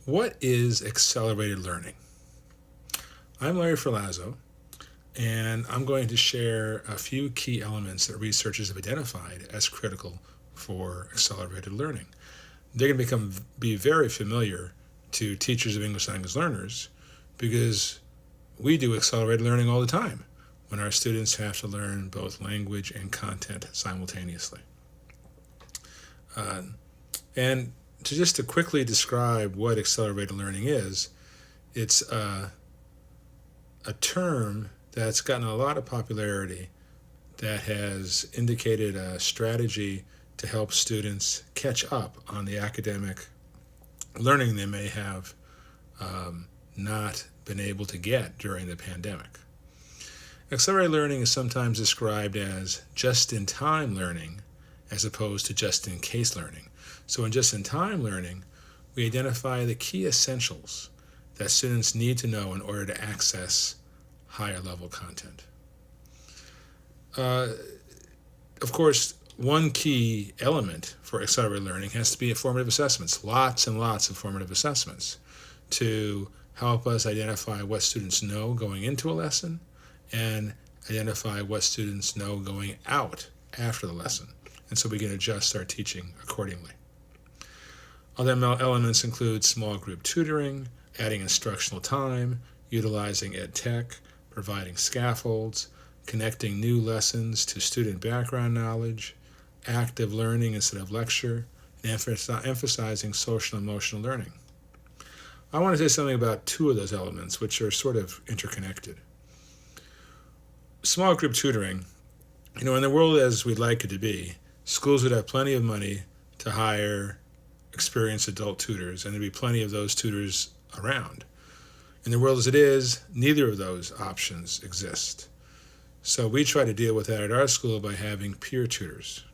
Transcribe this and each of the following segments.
What is accelerated learning? I'm Larry Ferlazzo, and I'm going to share a few key elements that researchers have identified as critical for accelerated learning. They're going to be very familiar to teachers of English language learners because we do accelerated learning all the time when our students have to learn both language and content simultaneously. And to quickly describe what accelerated learning is, it's a term that's gotten a lot of popularity that has indicated a strategy to help students catch up on the academic learning they may have not been able to get during the pandemic. Accelerated learning is sometimes described as just-in-time learning as opposed to just-in-case learning. So in just-in-time learning, we identify the key essentials that students need to know in order to access higher level content. Of course, one key element for accelerated learning has to be formative assessments, lots and lots of formative assessments to help us identify what students know going into a lesson and identify what students know going out after the lesson. And so we can adjust our teaching accordingly. Other elements include small group tutoring, adding instructional time, utilizing ed tech, providing scaffolds, connecting new lessons to student background knowledge, active learning instead of lecture, and emphasizing social and emotional learning. I want to say something about two of those elements, which are sort of interconnected. Small group tutoring, in the world as we'd like it to be, schools would have plenty of money to hire experienced adult tutors, and there'd be plenty of those tutors around. In the world as it is, neither of those options exist. So we try to deal with that at our school by having peer tutors.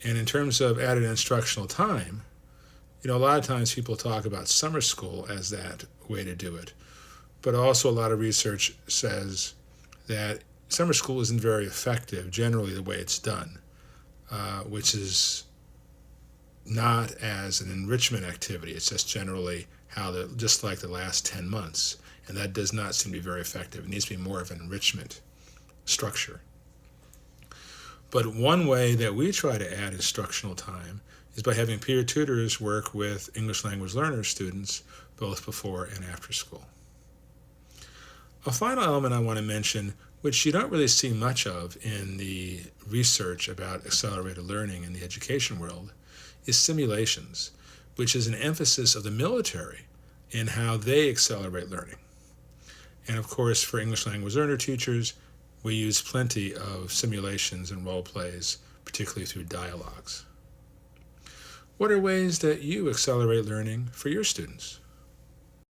And in terms of added instructional time, a lot of times people talk about summer school as that way to do it. But also a lot of research says that summer school isn't very effective, generally the way it's done, which is not as an enrichment activity. It's just generally just like the last 10 months. And that does not seem to be very effective. It needs to be more of an enrichment structure. But one way that we try to add instructional time is by having peer tutors work with English language learner students both before and after school. A final element I want to mention, which you don't really see much of in the research about accelerated learning in the education world, is simulations, which is an emphasis of the military in how they accelerate learning. And of course, for English language learner teachers, we use plenty of simulations and role plays, particularly through dialogues. What are ways that you accelerate learning for your students?